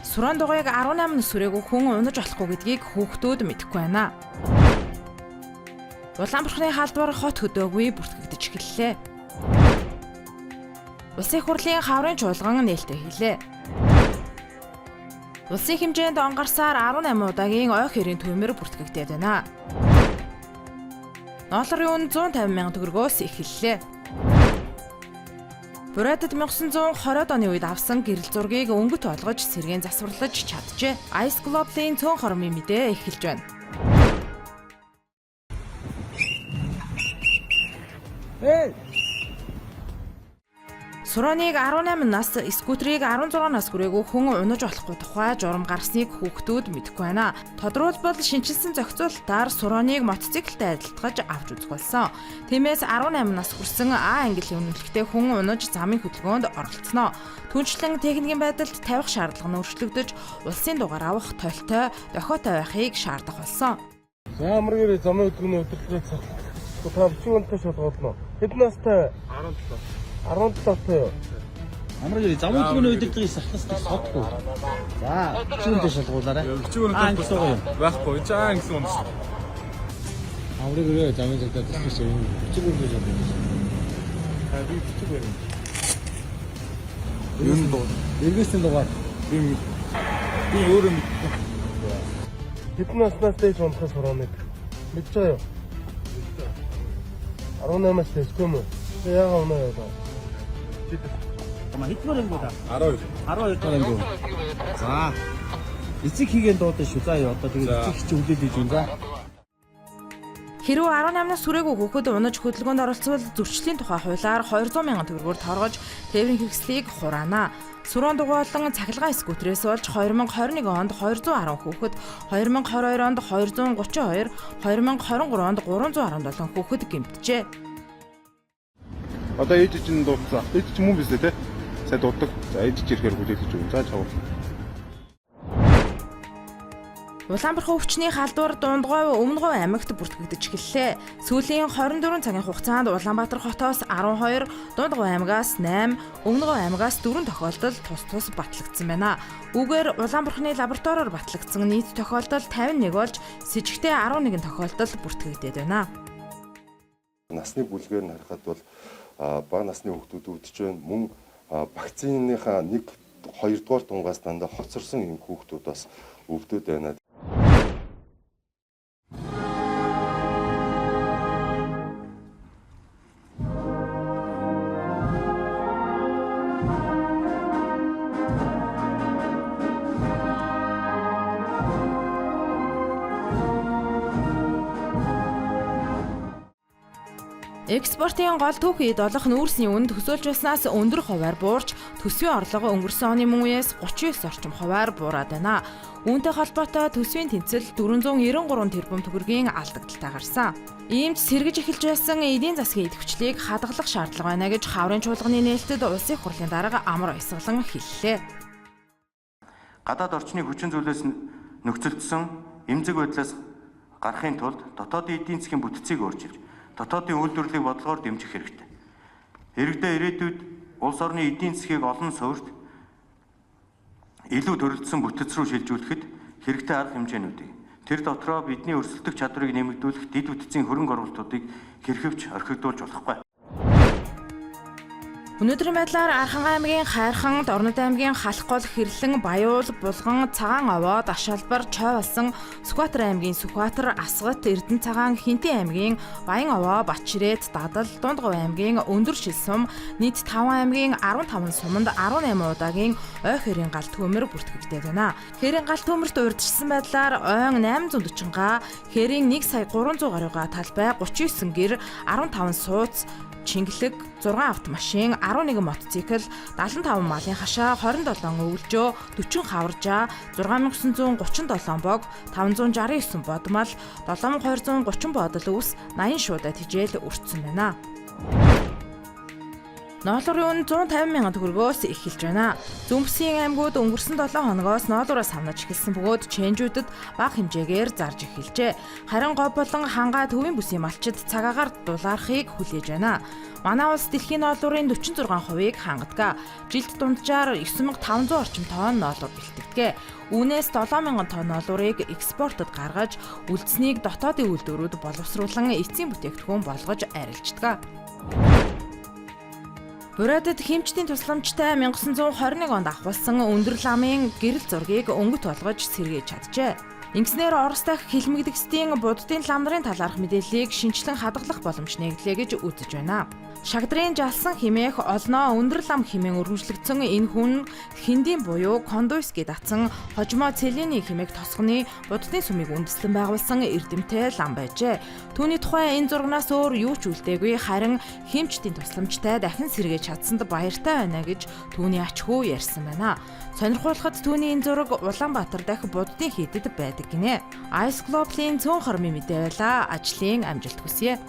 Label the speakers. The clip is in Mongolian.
Speaker 1: Суран дугуйг 18 сүрээгүй хүн унаж болохгүй гэдгийг хүүхдүүд мэдэхгүй байна. Улаанбархны халдвар хот хөдөөгүй бүртгэгдэж эхэллээ. Улсын хурлын хаврын чуулган нээлттэй хийлээ. Улсын хэмжээнд онгарсаар 18 удаагийн ой хэрийн төмөр бүртгэгдээд байна. Долларын үн 150 мянган төгрөгөөс эхэллээ. Буратад 1920-ад оны үед авсан гэрэл зургийг өнгөт олгож сэргээн засварлаж чаджээ. Ice Globe-ийн цөөн хормын мэдээ эхэлж байна. Сураныг 18 нас, скутерийг 16 нас хүрээгүй хүн унаж болохгүй тухай журам гаргасныг хүүхдүүд мэдэхгүй байна. Тодорхойлбол шинжилсэн зохицуулалтаар Сураныг мотоциклтэй адилтгаж авч үзэх болсон. Тиймээс 18 нас хүрсэн А английн үнэлэхтэй хүн унаж замын хөдөлгөөнд оролцсноо. Түүнчлэн техникийн байдалд тавих шаардлага нь өөрчлөгдөж, улсын дугаар авах толтой, дохиотой байхыг шаардах болсон.
Speaker 2: Амрын замын хөдөлгөөний удирдлагыг тавьчихсан шалгуулна. Хэдэн настай? 17 тоо.
Speaker 3: Амрын замын хөдөлгөөний удирдлагыг сахлах содгүй. За, чүүнтэй шалгуулаарай.
Speaker 2: Чүүнтэй байхгүй. Жаа гэсэн юм шүү.
Speaker 3: Амрын замын хөдөлгөөний төсвөөс юм. Чүүнтэй шалгуулна.
Speaker 2: Би бичиг барина.
Speaker 3: Юу доо? Эргээсийн дугаар.
Speaker 2: Би өөрөө мэддэг. Хэдэн наснаас дээш унахаас хурааныг мэдэж байгаа юу? 18-аас дээш юм уу? Яагаад унаа яа?
Speaker 3: Хэдгээр юм бэ?
Speaker 2: 12
Speaker 3: 12 юм. За. Эцэг хийгэн дуудаж шүү. За одоо тэгээд эцэг чи хүлээж ийж юм за.
Speaker 1: Хэрвээ 18-наас хүрээгүй хүүхэд унаж хөдөлгөөнд оролцвол зөрчлийн тухай хуулиар 200 мянган төгрөгөөр торгож тээврийн хэрэгслийг хураана. Суран дугуйлан цахилгаан скутерээс болж 2021 онд 210 хүүхэд, 2022 онд 232, 2023 онд 317 хүүхэд гэмтжээ.
Speaker 2: Одоо ээж чинь дуудсан. Ээж чинь мөн биз дээ, тэ? Сая дууддаг. За ээж чинь ирэхээр хүлээж өгнө. За чав.
Speaker 1: Улаанбархан өвчний халдвар Дундгой Өмнөговь аймагт бүртгэгдэж эхэллээ. Сүүлийн 24 цагийн хугацаанд Улаанбаатар хотоос 12, Дундгой аймагаас 8, Өмнөговь аймагаас 4 тохиолдол тус батлагдсан байна. Үүгээр Улаанбарханы лабораториор батлагдсан нийт тохиолдол 51 болж, с ижигтэй 11 тохиолдол бүртгэгдээд байна.
Speaker 4: Насны бүлгээр нь харахад бол бага насны хүүхдүүд өвдөж байна. Мөн вакциныхаа 1-2 дугаар тунгаас дандаа хоцорсон юм хүүхдүүд бас өвдөд байна.
Speaker 1: Экспортын гол түүхий долох нүүрсний үн төсөөлж байснаас өндөр хувиар буурч төсвийн орлого өнгөрсөн оны мөн үеэс 39 орчим хувиар буураад байна. Үүнтэй холбоотой төсвийн тэнцэл 493 тэрбум төгрөгийн алдагдaltaй гарсан. Иймд сэргэж эхэлж байсан эдийн засгийн идэвхжлийг хадгалах шаардлага байна гэж хаврын чуулганы нээлттэд улсын хурлын дарга амар баясгалан хэллээ.
Speaker 5: Гадаад орчны хүчин зүйлээс нөхцөлдсөн эмзэг байдлаас гарахын тулд дотоодын эдийн засгийн бүтцийг өөрчилж дотоодын үйлдвэрлэлийг бодлогоор дэмжих хэрэгтэй. Иргэдээ ирээдүйд улс орны эдийн засгийг олон суурьд илүү төрөлдсөн бүтэц рүү шилжүүлэхэд хэрэгтэй арга хэмжээнүүдийг тэр дотроо бидний өрсөлдөх чадварыг нэмэгдүүлэх дэд бүтцийн хөрөнгө оруулалтуудыг хэрхэвч орхигдуулж болохгүй.
Speaker 1: Өнөөдрийн байдлаар Архангай аймгийн Хайрхан, Дорнод аймгийн Халхгол, Хэрлэн, Баяул, Булган, Цагаан Овоо, Дашалбар, Чойвалсан, Сүхбаатар аймгийн Сүхбаатар, Асгат, Эрдэнэ цагаан, Хинтэн аймгийн Баян Овоо, Бачирээд, Дадал, Дундгов аймгийн Өндөр Шилсум, нийт 5 аймгийн 15 суманд 18 удаагийн ой хэрийн гал төмөр бүртгэгдээд байна. Хэрийн гал төмөрт урьдчилсан байдлаар ойн 840 га, хэрийн 1 сая 300 гаруйга талбай, 39 гэр, 15 сууц, Чингэлэг, 6 автомашин, 11 мотоцикл, 75 малын хашаа, 27 өвөлжөө, 40 хаваржаа, 6937 бог, 569 бодмал, 7230 бодол ус, 80 шуудаа тижэл өртсөн байна. Ноолуурын үн 150 мянган төгрөгөөс эхэлж байна. Зүмбсийн аймагуд өнгөрсөн 7 хоногоос ноолуураа самнаж эхэлсэн бөгөөд чэнжүүдэд бага хэмжээгээр зарж эхэлжээ. Харин говь болон хангаа төвийн бүсийн малчид цагаагаар дулаарахыг хүлээж байна. Манай улс дэлхийн ноолуурын 46%-ийг хангадаг. Жилд дунджаар 9500 орчим тонн ноолуур бэлтгэдэг. Үүнээс 7000 тонн ноолуурыг экспортод гаргаж, үлдсэнийг дотоодын үйлдвэрүүд боловсруулан эцсийн бүтээгдэхүүн болгож арилждаг. Буратад хэмжтийн тусламжтай 1921 онд авахулсан өндөр ламын гэрэл зургийг өнгөт болгож сэргээж чаджээ. Ингэснээр Орос дахь хилмигдэгсдийн буддын лам нарын талаарх мэдээллийг шинчлэн хадгалах боломж нэгдлээ гэж үзэж байна. Шагдрын жалсан хэмээх олноо өндөр лам хэмээн өргөмжлөгдсөн энэ хүн хиндийн буюу Кондуйский датсан хожимо Целины хэмээх тосгоны буддын сүмийг үндэслэн байгуулсан эрдэмтэй лам байжээ. Түүний тухай энэ зургнаас өөр юу ч үлдээгүй, харин хэмжтийн тусламжтай дахин сэргээж чадсанд баяртай байна гэж түүний ач хүү ярьсан байна. Сонирхуулахад түүний энэ зураг Улаанбаатар дахь буддын хийдэд байдаг гинэ. Ice Globe-ийн цөөн хормын мэдээ байла. Ажлын амжилт хүсье.